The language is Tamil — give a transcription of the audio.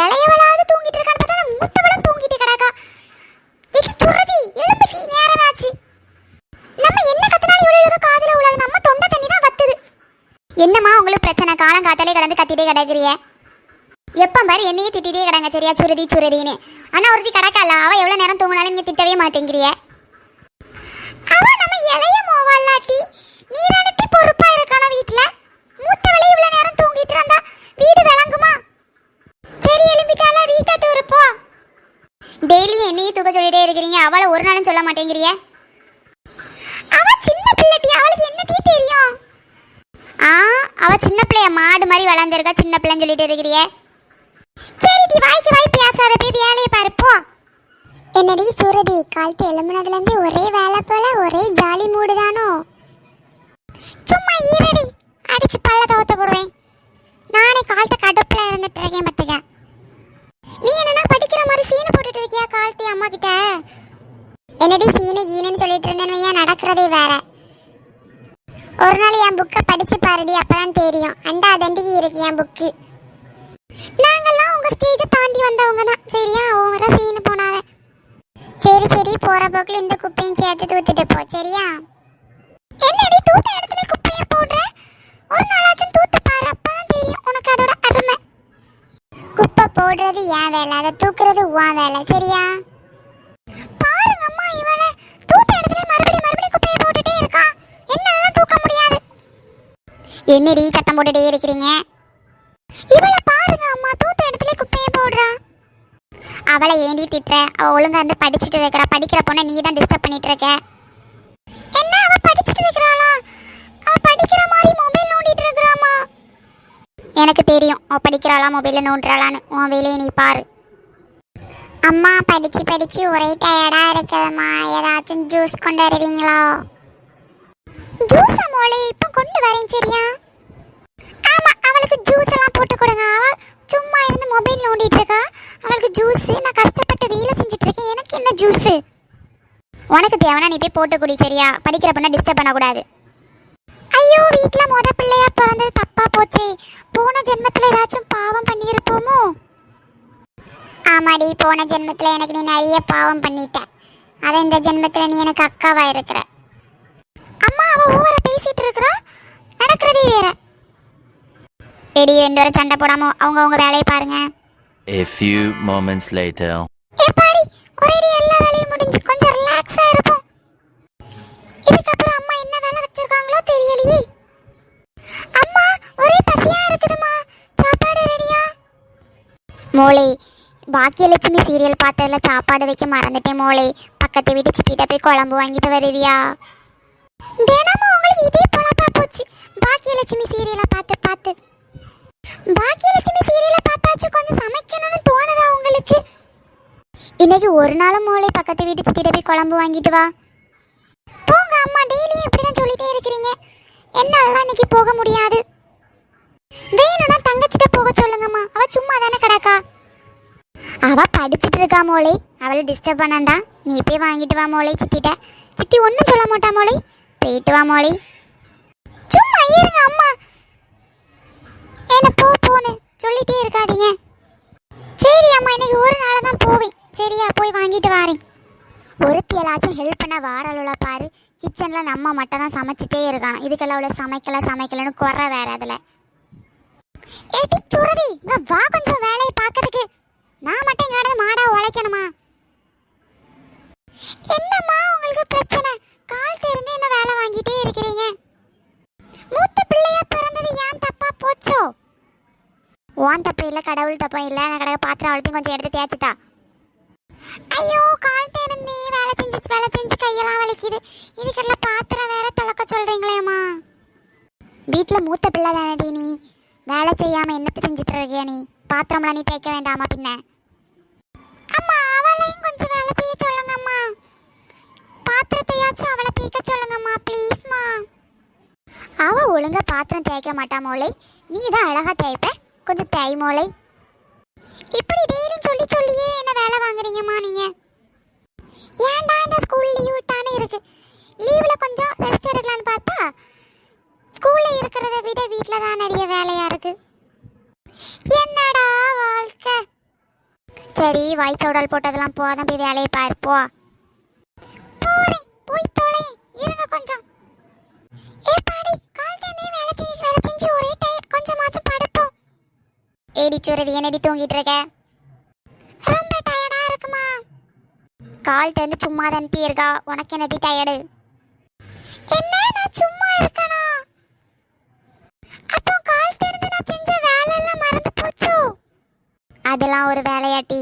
இளையவளாவது தூங்கிட்டு இருக்கான்னு பார்த்தா மூத்தவளும் தூங்கிட்டு கிடக்கா. எடி சுருதி எழும்பி நேரம் ஆச்சு. நம்ம என்ன கத்தினாலும் இவ்வளவு காதுல உள்ளது, நம்ம தொண்டை தண்ணி தான் வத்துது. என்னம்மா உங்களுக்கு பிரச்சனை? காலம் காத்தாலே கடந்து கத்திட்டே கிடக்குறிய. எப்போ பாரு என்னையே திட்டிகிட்டே கிடங்க சரியா, சுருதி சுருதின்னு. ஆனால் ஒருத்தி கிடக்கல, அவள் எவ்வளோ நேரம் தூங்கினாலும் நீங்கள் திட்டவே மாட்டேங்கிறிய. அவள் நம்ம இளைய மோவாளாட்டி, நீ தானே பொறுப்பா இருக்கான வீட்டில். மூத்தவளே இவ்வளோ நேரம் தூங்கிட்டு இருந்தா வீடு விளங்குமா? சரி எழுப்பிட்டால வீட்டை தூருப்போ. டெய்லி என்னையே தூக்க சொல்லிட்டே இருக்கிறீங்க, அவளை ஒரு நாளும் சொல்ல மாட்டேங்கிறிய. அவள் சின்ன பிள்ளைட்டி, அவளுக்கு என்ன டீ தெரியும்? அவள் சின்ன பிள்ளைய மாடு மாதிரி வளர்ந்துருக்கா, சின்ன பிள்ளைன்னு சொல்லிட்டு இருக்கிறிய. சரிடி வாய்க்கு வாய் பேசாத, போய் வேலையை பாருப்போ. என்னடி சுருதி, காலத்து எழும்புனதுலேருந்து ஒரே வேலை போல, ஒரே ஜாலி மூடு தானோ? சும்மா ஈரடி, அடிச்சு பல்ல தவத்த போடுவேன். நானே காலத்தை கடுப்பில் இருந்துட்டு இருக்கேன் பார்த்துக்க. நீ என்னன்னா படிக்கிற மாதிரி சீனை போட்டுட்டு இருக்கியா காலத்தி அம்மா கிட்ட? என்னடி சீனு கீனுன்னு சொல்லிட்டு இருந்தேன்னு ஏன் நடக்கிறதே வேற. ஒரு நாள் என் புக்கை படிச்சு பாருடி, அப்பதான் தெரியும். அண்டா தண்டிக்கு இருக்கு என் புக்கு. நாங்கெல்லாம் உங்க ஸ்டேஜை தாண்டி வந்தவங்க தான் சரியா, ஓவரா சீனு போனாத. சரி சரி, போற போக்கில் இந்த குப்பையும் சேர்த்து தூத்துட்டு போ சரியா. என்னடி தூத்த இடத்துல குப்பையை போடுற? ஒரு நாளாச்சும் தூத்து பாரு, அப்பதான் தெரியும் உனக்கு அதோட அருமை. குப்பை போடுறது என் வேலை, அதை தூக்குறது உன் வேலை சரியா. பாருங்க அம்மா, இவளை தூத்த இடத்துல மறுபடியும் குப்பையை போட்டுட்டே இருக்கா. என்னால தூக்க முடியாது. என்னடி சத்தம் போட்டுட்டே இருக்கிறீங்க? இவளை பாருங்க அம்மா, தூத்த இடத்துல குப்பையை போடுறா. அவளை ஏண்டி திட்டுற? அவ ஒழுங்கா வந்து படிச்சுட்டு இருக்கிறா. படிக்கிற பொண்ணை நீ தான் டிஸ்டர்ப் பண்ணிட்டு இருக்க. என்ன அவ படிச்சுட்டு இருக்கிறாளா? அவ படிக்கிற மாதிரி மொபைல் நோண்டிட்டு இருக்கிறாமா? எனக்கு தெரியும் அவ படிக்கிறாளா மொபைல நோண்டுறாளான்னு. உன் வேலையை நீ பாரு. அம்மா படிச்சு ஒரே டயர்டா இருக்குதுமா, ஏதாச்சும் ஜூஸ் கொண்டு வருவீங்களா? ஜூஸ் மோளே இப்போ கொண்டு வரேன் சரியா. ஆமா, அவளுக்கு ஜூஸ் எல்லாம் போட்டு கொடுங்க. அவ சும்மா இருந்து மொபைல் நோண்டிட்டு இருக்கா. அவளுக்கு ஜூஸ், நான் கஷ்டப்பட்டு வேலை செஞ்சுட்டு இருக்கேன், எனக்கு என்ன ஜூஸ்? உனக்கு தேவைன்னா நீ போய் போட்டு குடி சரியா. படிக்கிற பொண்ணை டிஸ்டர்ப் பண்ணக்கூடாது. ஐயோ, வீட்டில் முத பிள்ளையா பிறந்தது தப்பா போச்சே. போன ஜென்மத்தில் ஏதாச்சும் பாவம் பண்ணியிருப்போமோ? ஆமாடி, போன ஜென்மத்தில் எனக்கு நீ நிறைய பாவம் பண்ணிட்ட. அதை இந்த ஜென்மத்தில் நீ எனக்கு அக்காவா இருக்கிற. அம்மா அவ ஓவரா பேசிட்டு இருக்கறா, நடக்கிறதே வேற. எடி ரெண்டு பேரும் சண்டை போடாம அவங்க வேலையை பாருங்க. A few moments later. ஏப்பாடி, ஒரேடி எல்லா வேலையும் முடிஞ்சு கொஞ்சம் ரிலாக்ஸா இருப்போம். இதுக்கப்புறம் அம்மா என்ன வேலை வச்சிருக்காங்களோ தெரியலையே. அம்மா ஒரே பசியா இருக்குதுமா, சாப்பாடு ரெடியா? மோளே, பாக்கியலட்சுமி சீரியல் பார்த்ததுல சாப்பாடு வைக்க மறந்துட்டேன் மோளே. பக்கத்து வீட்டு சித்திட்ட போய் குழம்பு வாங்கிட்டு வருவியா? தினமும் உங்களுக்கு இதே பொழப்பா போச்சு, பாக்கியலட்சுமி சீரியலை பார்த்து. பாக்கியலட்சுமி சீரியலை பார்த்தாச்சு கொஞ்சம் சமைக்கணும்னு தோணுதா உங்களுக்கு? இன்னைக்கு ஒரு நாளும் மோளே பக்கத்து வீட்டு சித்திட்ட போய் குழம்பு வாங்கிட்டு வா. போங்க அம்மா, டெய்லியும் இப்படிதான் சொல்லிட்டே இருக்கிறீங்க. என்னால இன்னைக்கு போக முடியாது. வேணும்னா தங்கச்சிட்ட போக சொல்லுங்கம்மா, அவ சும்மா தானே கிடக்கா. அவ படிச்சுட்டு இருக்கா மோளே, அவளை டிஸ்டர்ப் பண்ணாண்டா. நீ போய் வாங்கிட்டு வா மோளே சித்திட்ட. சித்தி ஒன்றும் சொல்ல மாட்டா மோளே, போயிட்டு வா மோளே. சும்மா இருங்க அம்மா, என்ன போன்னு சொல்லிட்டே இருக்காதீங்க. சரி அம்மா, இன்னைக்கு ஒரு நாள் தான் போவேன் சரியா, போய் வாங்கிட்டு வாரேன். ஒருத்தியலாச்சும் ஹெல்ப் பண்ண வாராளோட பாரு. கிச்சனில் நம்ம மட்டும் தான் சமைச்சிட்டே இருக்கணும். இதுக்கெல்லாம் அவ்வளோ சமைக்கலன்னு குறை வேற. அதில் ஏட்டி சுருதி, வா கொஞ்சம் வேலையை பார்க்கறதுக்கு. நான் மட்டும் இங்கே மாடா உழைக்கணுமா? என்னம்மா உங்களுக்கு பிரச்சனை? கால் தெரிந்து என்ன வேலை வாங்கிட்டே இருக்கிறீங்க? மூத்த பிள்ளையா பிறந்தது ஏன் தப்பா போச்சோ? ஓன் தப்பு இல்லை, கடவுள் தப்பம் இல்லை. நான் கடை பாத்திரம் அவ்வளோத்தையும் கொஞ்சம் எடுத்து தேய்ச்சிட்டா. ஐயோ, கால் தெரிந்து வேலை செஞ்சு கையெல்லாம் வலிக்குது. இதுக்கெல்லாம் பாத்திரம் வேற துளக்க சொல்றீங்களேம்மா. வீட்டில் மூத்த பிள்ளை தானடி நீ, வேலை செய்யாம என்னத்தை செஞ்சுட்டு இருக்கியா நீ? பாத்திரம்லாம் நீ தேய்க்க வேண்டாமா பின்ன? அம்மா அவளையும் கொஞ்சம் வேலை செய்ய சொல்லுங்கம்மா. பாத்திரத்தையாச்சும் அவளை தேய்க்க சொல்லுங்கம்மா ப்ளீஸ்மா. அவ ஒழுங்கா பாத்திரம் தேய்க்க மாட்டா மோளை, நீ தான் அழகா தேய்ப்ப, கொஞ்சம் தேய் மோளை. இப்படி டெய்லியும் சொல்லியே என்ன வேலை வாங்குறீங்கம்மா நீங்க? ஏன்டா இந்த ஸ்கூல் லீவ் விட்டானே இருக்கு. லீவ்ல கொஞ்சம் ரெஸ்ட் எடுக்கலான்னு பார்த்தா ஸ்கூல்ல இருக்கிறத விட வீட்டில் தான் நிறைய வேலையா இருக்கு. என்னடா வாழ்க்கை, சரி வாய் சவுடால் போட்டதெல்லாம் போதும், போய் வேலையை பாரு போ. போறேன், போய் தொலை, இருங்க கொஞ்சம். ஏ பாடி, கால் தண்ணி வேலை செஞ்சு ஒரே டயர்ட், கொஞ்சமாச்சும் படுப்போம். ஏடி சுரதி, என்னடி தூங்கிட்டு இருக்க? ரொம்ப டயர்டா இருக்குமா? கால் தந்து சும்மா தான் இருக்கா, உனக்கு என்னடி டயர்டு? என்ன, நான் சும்மா இருக்கனா? அப்போ கால் திறந்து நான் செஞ்ச வேலை எல்லாம் மறந்து போச்சோ? அதெல்லாம் ஒரு வேலையாட்டி?